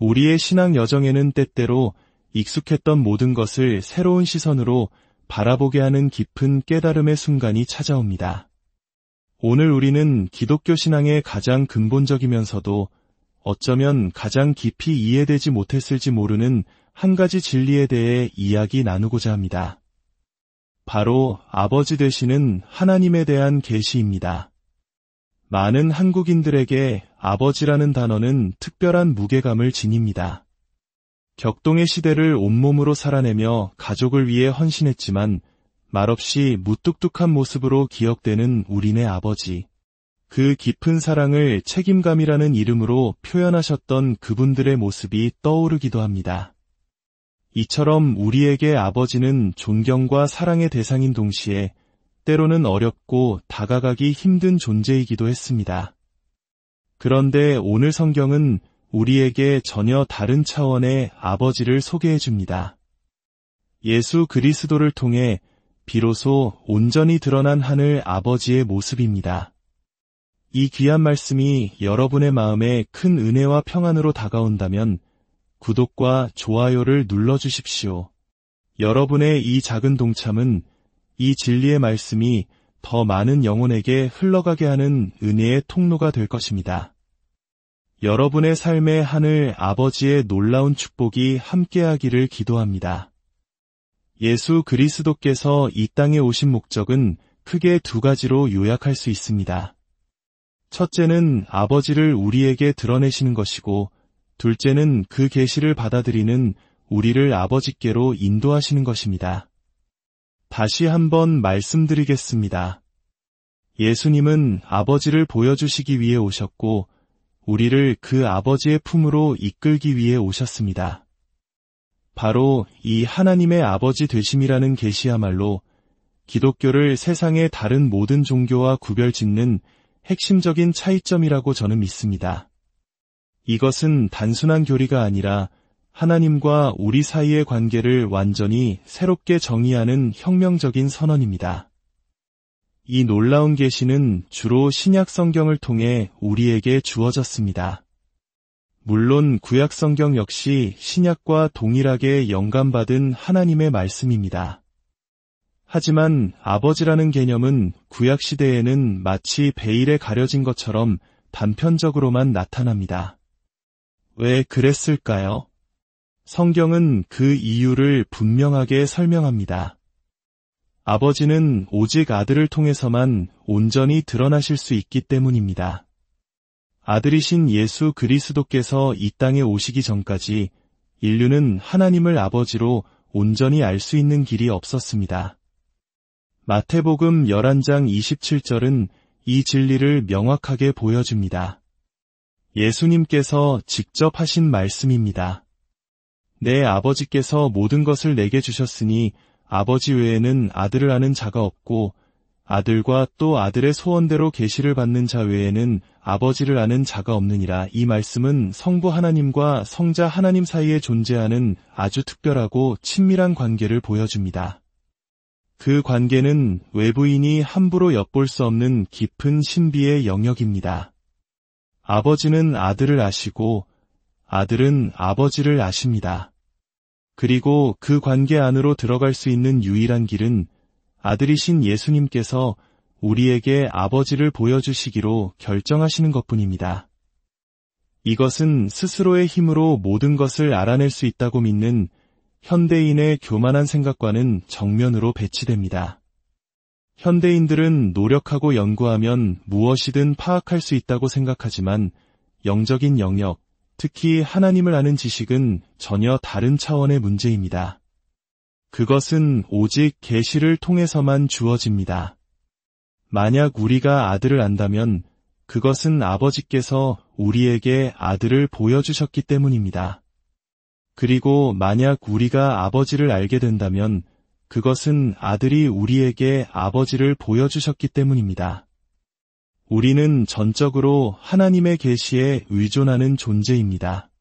우리의 신앙 여정에는 때때로 익숙했던 모든 것을 새로운 시선으로 바라보게 하는 깊은 깨달음의 순간이 찾아옵니다. 오늘 우리는 기독교 신앙의 가장 근본적이면서도 어쩌면 가장 깊이 이해되지 못했을지 모르는 한 가지 진리에 대해 이야기 나누고자 합니다. 바로 아버지 되시는 하나님에 대한 계시입니다. 많은 한국인들에게 아버지라는 단어는 특별한 무게감을 지닙니다. 격동의 시대를 온몸으로 살아내며 가족을 위해 헌신했지만 말없이 무뚝뚝한 모습으로 기억되는 우리네 아버지. 그 깊은 사랑을 책임감이라는 이름으로 표현하셨던 그분들의 모습이 떠오르기도 합니다. 이처럼 우리에게 아버지는 존경과 사랑의 대상인 동시에 때로는 어렵고 다가가기 힘든 존재이기도 했습니다. 그런데 오늘 성경은 우리에게 전혀 다른 차원의 아버지를 소개해 줍니다. 예수 그리스도를 통해 비로소 온전히 드러난 하늘 아버지의 모습입니다. 이 귀한 말씀이 여러분의 마음에 큰 은혜와 평안으로 다가온다면 구독과 좋아요를 눌러주십시오. 여러분의 이 작은 동참은 이 진리의 말씀이 더 많은 영혼에게 흘러가게 하는 은혜의 통로가 될 것입니다. 여러분의 삶의 하늘 아버지의 놀라운 축복이 함께하기를 기도합니다. 예수 그리스도께서 이 땅에 오신 목적은 크게 두 가지로 요약할 수 있습니다. 첫째는 아버지를 우리에게 드러내시는 것이고, 둘째는 그 계시를 받아들이는 우리를 아버지께로 인도하시는 것입니다. 다시 한번 말씀드리겠습니다. 예수님은 아버지를 보여주시기 위해 오셨고, 우리를 그 아버지의 품으로 이끌기 위해 오셨습니다. 바로 이 하나님의 아버지 되심이라는 계시야말로 기독교를 세상의 다른 모든 종교와 구별짓는 핵심적인 차이점이라고 저는 믿습니다. 이것은 단순한 교리가 아니라 하나님과 우리 사이의 관계를 완전히 새롭게 정의하는 혁명적인 선언입니다. 이 놀라운 계시는 주로 신약 성경을 통해 우리에게 주어졌습니다. 물론 구약 성경 역시 신약과 동일하게 영감받은 하나님의 말씀입니다. 하지만 아버지라는 개념은 구약 시대에는 마치 베일에 가려진 것처럼 단편적으로만 나타납니다. 왜 그랬을까요? 성경은 그 이유를 분명하게 설명합니다. 아버지는 오직 아들을 통해서만 온전히 드러나실 수 있기 때문입니다. 아들이신 예수 그리스도께서 이 땅에 오시기 전까지 인류는 하나님을 아버지로 온전히 알 수 있는 길이 없었습니다. 마태복음 11장 27절은 이 진리를 명확하게 보여줍니다. 예수님께서 직접 하신 말씀입니다. 내 아버지께서 모든 것을 내게 주셨으니 아버지 외에는 아들을 아는 자가 없고 아들과 또 아들의 소원대로 계시를 받는 자 외에는 아버지를 아는 자가 없느니라. 이 말씀은 성부 하나님과 성자 하나님 사이에 존재하는 아주 특별하고 친밀한 관계를 보여줍니다. 그 관계는 외부인이 함부로 엿볼 수 없는 깊은 신비의 영역입니다. 아버지는 아들을 아시고 아들은 아버지를 아십니다. 그리고 그 관계 안으로 들어갈 수 있는 유일한 길은 아들이신 예수님께서 우리에게 아버지를 보여주시기로 결정하시는 것뿐입니다. 이것은 스스로의 힘으로 모든 것을 알아낼 수 있다고 믿는 현대인의 교만한 생각과는 정면으로 배치됩니다. 현대인들은 노력하고 연구하면 무엇이든 파악할 수 있다고 생각하지만 영적인 영역, 특히 하나님을 아는 지식은 전혀 다른 차원의 문제입니다. 그것은 오직 계시를 통해서만 주어집니다. 만약 우리가 아들을 안다면 그것은 아버지께서 우리에게 아들을 보여주셨기 때문입니다. 그리고 만약 우리가 아버지를 알게 된다면 그것은 아들이 우리에게 아버지를 보여주셨기 때문입니다. 우리는 전적으로 하나님의 계시에 의존하는 존재입니다.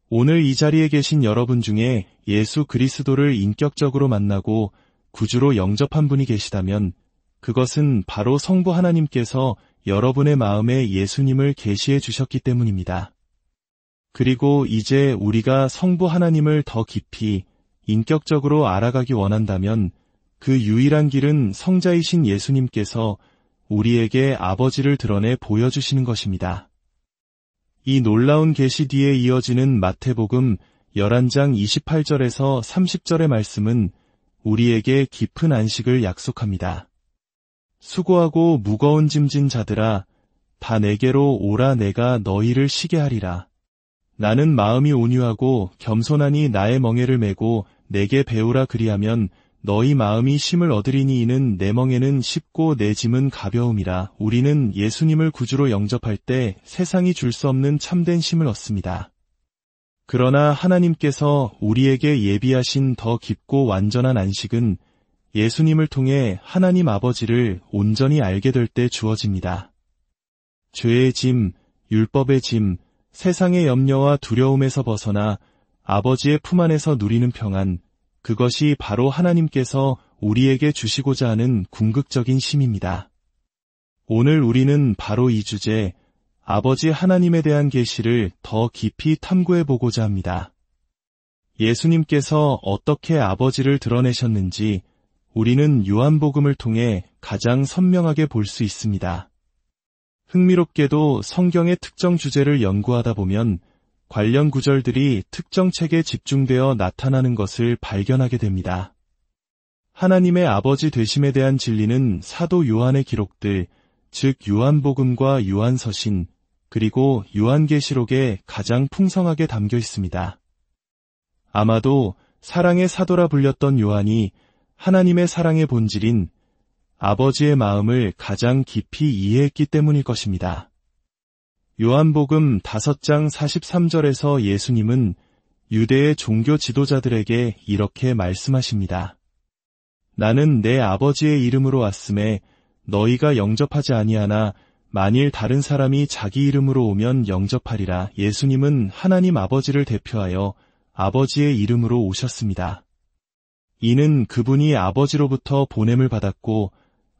오늘 이 자리에 계신 여러분 중에 예수 그리스도를 인격적으로 만나고 구주로 영접한 분이 계시다면 그것은 바로 성부 하나님께서 여러분의 마음에 예수님을 계시해 주셨기 때문입니다. 그리고 이제 우리가 성부 하나님을 더 깊이 인격적으로 알아가기 원한다면 그 유일한 길은 성자이신 예수님께서 우리에게 아버지를 드러내 보여주시는 것입니다. 이 놀라운 계시 뒤에 이어지는 마태복음 11장 28절에서 30절의 말씀은 우리에게 깊은 안식을 약속합니다. 수고하고 무거운 짐진 자들아, 다 내게로 오라. 내가 너희를 쉬게 하리라. 나는 마음이 온유하고 겸손하니 나의 멍에를 메고 내게 배우라. 그리하면 너희 마음이 쉼을 얻으리니 이는 내 멍에는 쉽고 내 짐은 가벼움이라. 우리는 예수님을 구주로 영접할 때 세상이 줄 수 없는 참된 쉼을 얻습니다. 그러나 하나님께서 우리에게 예비하신 더 깊고 완전한 안식은 예수님을 통해 하나님 아버지를 온전히 알게 될 때 주어집니다. 죄의 짐, 율법의 짐, 세상의 염려와 두려움에서 벗어나 아버지의 품 안에서 누리는 평안, 그것이 바로 하나님께서 우리에게 주시고자 하는 궁극적인 쉼입니다. 오늘 우리는 바로 이 주제, 아버지 하나님에 대한 계시를 더 깊이 탐구해보고자 합니다. 예수님께서 어떻게 아버지를 드러내셨는지 우리는 요한복음을 통해 가장 선명하게 볼 수 있습니다. 흥미롭게도 성경의 특정 주제를 연구하다 보면 관련 구절들이 특정 책에 집중되어 나타나는 것을 발견하게 됩니다. 하나님의 아버지 되심에 대한 진리는 사도 요한의 기록들, 즉 요한복음과 요한서신, 그리고 요한계시록에 가장 풍성하게 담겨 있습니다. 아마도 사랑의 사도라 불렸던 요한이 하나님의 사랑의 본질인 아버지의 마음을 가장 깊이 이해했기 때문일 것입니다. 요한복음 5장 43절에서 예수님은 유대의 종교 지도자들에게 이렇게 말씀하십니다. 나는 내 아버지의 이름으로 왔음에 너희가 영접하지 아니하나 만일 다른 사람이 자기 이름으로 오면 영접하리라. 예수님은 하나님 아버지를 대표하여 아버지의 이름으로 오셨습니다. 이는 그분이 아버지로부터 보냄을 받았고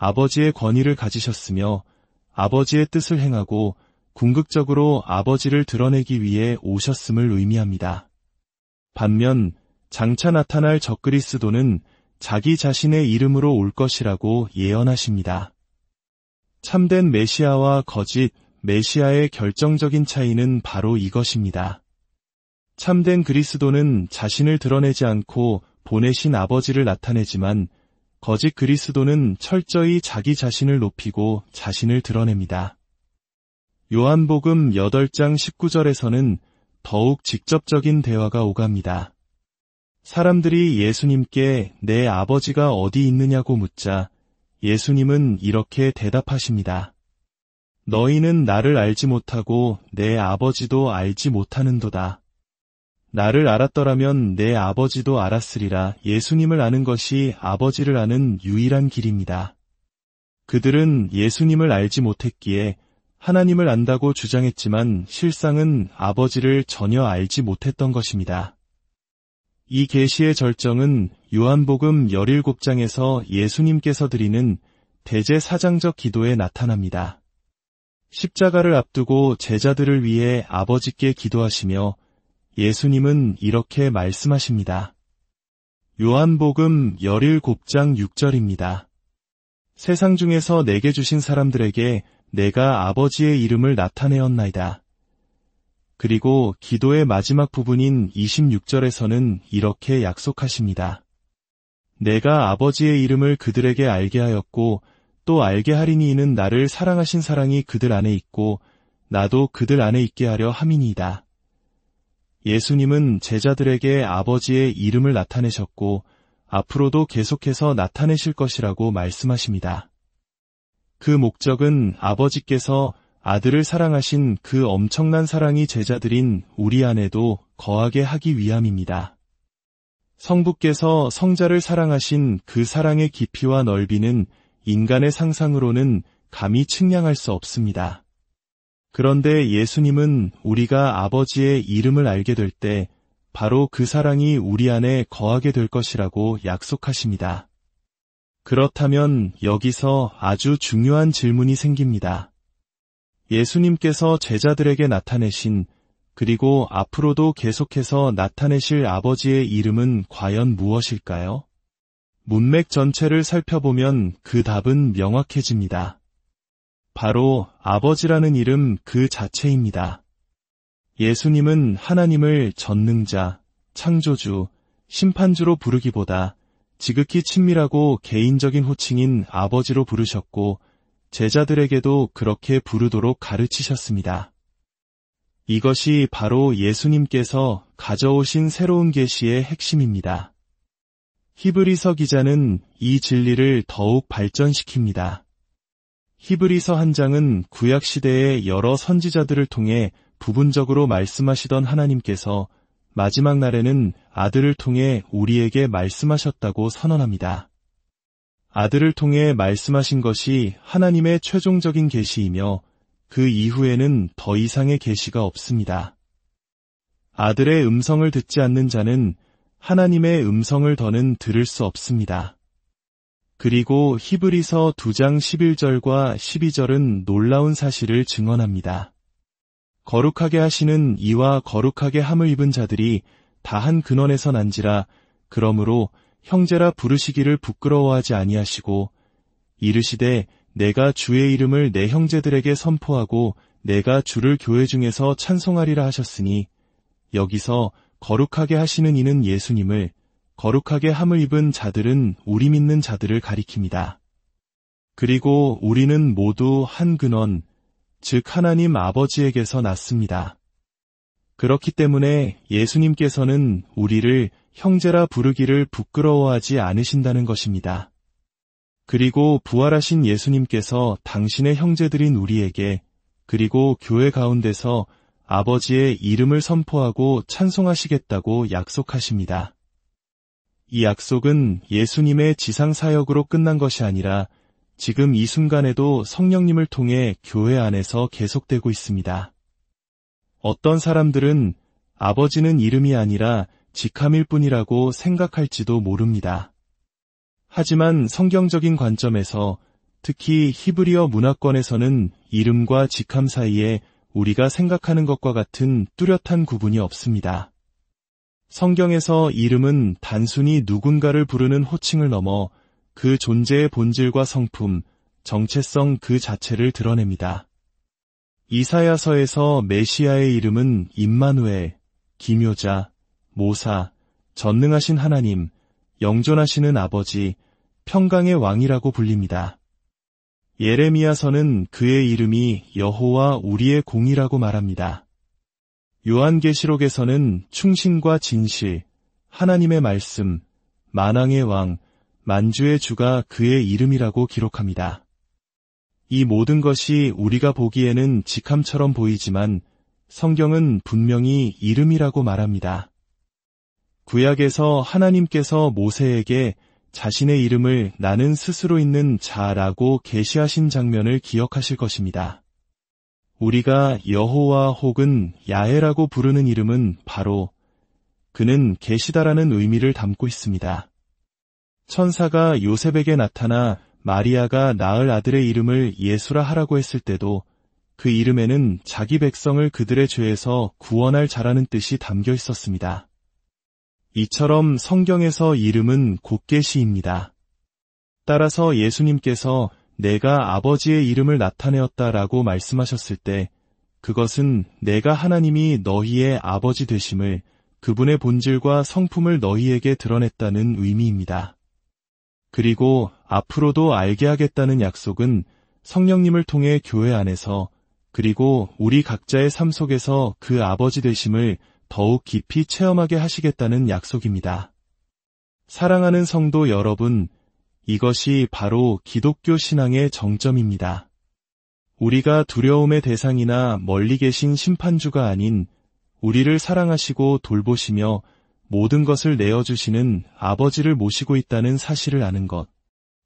아버지의 권위를 가지셨으며 아버지의 뜻을 행하고 궁극적으로 아버지를 드러내기 위해 오셨음을 의미합니다. 반면 장차 나타날 적그리스도는 자기 자신의 이름으로 올 것이라고 예언하십니다. 참된 메시아와 거짓 메시아의 결정적인 차이는 바로 이것입니다. 참된 그리스도는 자신을 드러내지 않고 보내신 아버지를 나타내지만 거짓 그리스도는 철저히 자기 자신을 높이고 자신을 드러냅니다. 요한복음 8장 19절에서는 더욱 직접적인 대화가 오갑니다. 사람들이 예수님께 내 아버지가 어디 있느냐고 묻자 예수님은 이렇게 대답하십니다. 너희는 나를 알지 못하고 내 아버지도 알지 못하는도다. 나를 알았더라면 내 아버지도 알았으리라. 예수님을 아는 것이 아버지를 아는 유일한 길입니다. 그들은 예수님을 알지 못했기에 하나님을 안다고 주장했지만 실상은 아버지를 전혀 알지 못했던 것입니다. 이 계시의 절정은 요한복음 17장에서 예수님께서 드리는 대제사장적 기도에 나타납니다. 십자가를 앞두고 제자들을 위해 아버지께 기도하시며 예수님은 이렇게 말씀하십니다. 요한복음 17장 6절입니다. 세상 중에서 내게 주신 사람들에게 내가 아버지의 이름을 나타내었나이다. 그리고 기도의 마지막 부분인 26절에서는 이렇게 약속하십니다. 내가 아버지의 이름을 그들에게 알게 하였고 또 알게 하리니 이는 나를 사랑하신 사랑이 그들 안에 있고 나도 그들 안에 있게 하려 함이니이다. 예수님은 제자들에게 아버지의 이름을 나타내셨고 앞으로도 계속해서 나타내실 것이라고 말씀하십니다. 그 목적은 아버지께서 아들을 사랑하신 그 엄청난 사랑이 제자들인 우리 안에도 거하게 하기 위함입니다. 성부께서 성자를 사랑하신 그 사랑의 깊이와 넓이는 인간의 상상으로는 감히 측량할 수 없습니다. 그런데 예수님은 우리가 아버지의 이름을 알게 될 때 바로 그 사랑이 우리 안에 거하게 될 것이라고 약속하십니다. 그렇다면 여기서 아주 중요한 질문이 생깁니다. 예수님께서 제자들에게 나타내신 그리고 앞으로도 계속해서 나타내실 아버지의 이름은 과연 무엇일까요? 문맥 전체를 살펴보면 그 답은 명확해집니다. 바로 아버지라는 이름 그 자체입니다. 예수님은 하나님을 전능자, 창조주, 심판주로 부르기보다 지극히 친밀하고 개인적인 호칭인 아버지로 부르셨고 제자들에게도 그렇게 부르도록 가르치셨습니다. 이것이 바로 예수님께서 가져오신 새로운 계시의 핵심입니다. 히브리서 기자는 이 진리를 더욱 발전시킵니다. 히브리서 한 장은 구약시대의 여러 선지자들을 통해 부분적으로 말씀하시던 하나님께서 마지막 날에는 아들을 통해 우리에게 말씀하셨다고 선언합니다. 아들을 통해 말씀하신 것이 하나님의 최종적인 계시이며 그 이후에는 더 이상의 계시가 없습니다. 아들의 음성을 듣지 않는 자는 하나님의 음성을 더는 들을 수 없습니다. 그리고 히브리서 2장 11절과 12절은 놀라운 사실을 증언합니다. 거룩하게 하시는 이와 거룩하게 함을 입은 자들이 다 한 근원에서 난지라 그러므로 형제라 부르시기를 부끄러워하지 아니하시고 이르시되 내가 주의 이름을 내 형제들에게 선포하고 내가 주를 교회 중에서 찬송하리라 하셨으니 여기서 거룩하게 하시는 이는 예수님을 거룩하게 함을 입은 자들은 우리 믿는 자들을 가리킵니다. 그리고 우리는 모두 한 근원, 즉 하나님 아버지에게서 났습니다. 그렇기 때문에 예수님께서는 우리를 형제라 부르기를 부끄러워하지 않으신다는 것입니다. 그리고 부활하신 예수님께서 당신의 형제들인 우리에게 그리고 교회 가운데서 아버지의 이름을 선포하고 찬송하시겠다고 약속하십니다. 이 약속은 예수님의 지상 사역으로 끝난 것이 아니라 지금 이 순간에도 성령님을 통해 교회 안에서 계속되고 있습니다. 어떤 사람들은 아버지는 이름이 아니라 직함일 뿐이라고 생각할지도 모릅니다. 하지만 성경적인 관점에서 특히 히브리어 문화권에서는 이름과 직함 사이에 우리가 생각하는 것과 같은 뚜렷한 구분이 없습니다. 성경에서 이름은 단순히 누군가를 부르는 호칭을 넘어 그 존재의 본질과 성품, 정체성 그 자체를 드러냅니다. 이사야서에서 메시아의 이름은 임마누엘, 기묘자, 모사, 전능하신 하나님, 영존하시는 아버지, 평강의 왕이라고 불립니다. 예레미야서는 그의 이름이 여호와 우리의 공이라고 말합니다. 요한계시록에서는 충신과 진실, 하나님의 말씀, 만왕의 왕, 만주의 주가 그의 이름이라고 기록합니다. 이 모든 것이 우리가 보기에는 직함처럼 보이지만 성경은 분명히 이름이라고 말합니다. 구약에서 하나님께서 모세에게 자신의 이름을 나는 스스로 있는 자라고 계시하신 장면을 기억하실 것입니다. 우리가 여호와 혹은 야훼라고 부르는 이름은 바로 그는 계시다라는 의미를 담고 있습니다. 천사가 요셉에게 나타나 마리아가 낳을 아들의 이름을 예수라 하라고 했을 때도 그 이름에는 자기 백성을 그들의 죄에서 구원할 자라는 뜻이 담겨 있었습니다. 이처럼 성경에서 이름은 곧 계시입니다. 따라서 예수님께서 내가 아버지의 이름을 나타내었다라고 말씀하셨을 때 그것은 내가 하나님이 너희의 아버지 되심을 그분의 본질과 성품을 너희에게 드러냈다는 의미입니다. 그리고 앞으로도 알게 하겠다는 약속은 성령님을 통해 교회 안에서 그리고 우리 각자의 삶 속에서 그 아버지 되심을 더욱 깊이 체험하게 하시겠다는 약속입니다. 사랑하는 성도 여러분, 이것이 바로 기독교 신앙의 정점입니다. 우리가 두려움의 대상이나 멀리 계신 심판주가 아닌 우리를 사랑하시고 돌보시며 모든 것을 내어주시는 아버지를 모시고 있다는 사실을 아는 것,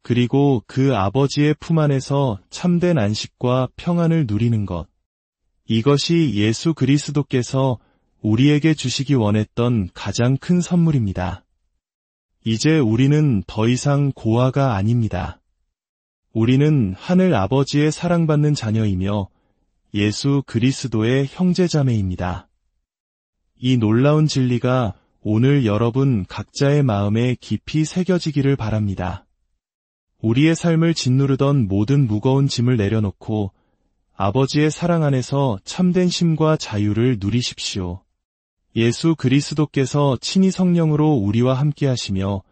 그리고 그 아버지의 품 안에서 참된 안식과 평안을 누리는 것, 이것이 예수 그리스도께서 우리에게 주시기 원했던 가장 큰 선물입니다. 이제 우리는 더 이상 고아가 아닙니다. 우리는 하늘 아버지의 사랑받는 자녀이며 예수 그리스도의 형제자매입니다. 이 놀라운 진리가 오늘 여러분 각자의 마음에 깊이 새겨지기를 바랍니다. 우리의 삶을 짓누르던 모든 무거운 짐을 내려놓고 아버지의 사랑 안에서 참된 쉼과 자유를 누리십시오. 예수 그리스도께서 친히 성령으로 우리와 함께 하시며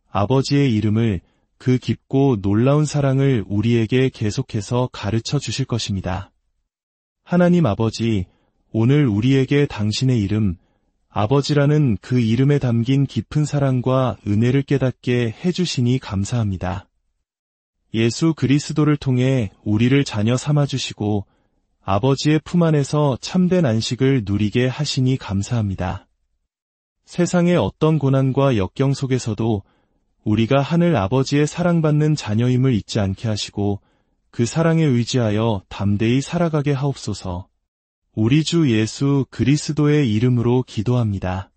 아버지의 이름을, 그 깊고 놀라운 사랑을 우리에게 계속해서 가르쳐 주실 것입니다. 하나님 아버지, 오늘 우리에게 당신의 이름, 아버지라는 그 이름에 담긴 깊은 사랑과 은혜를 깨닫게 해주시니 감사합니다. 예수 그리스도를 통해 우리를 자녀 삼아주시고 아버지의 품 안에서 참된 안식을 누리게 하시니 감사합니다. 세상의 어떤 고난과 역경 속에서도 우리가 하늘 아버지의 사랑받는 자녀임을 잊지 않게 하시고 그 사랑에 의지하여 담대히 살아가게 하옵소서. 우리 주 예수 그리스도의 이름으로 기도합니다.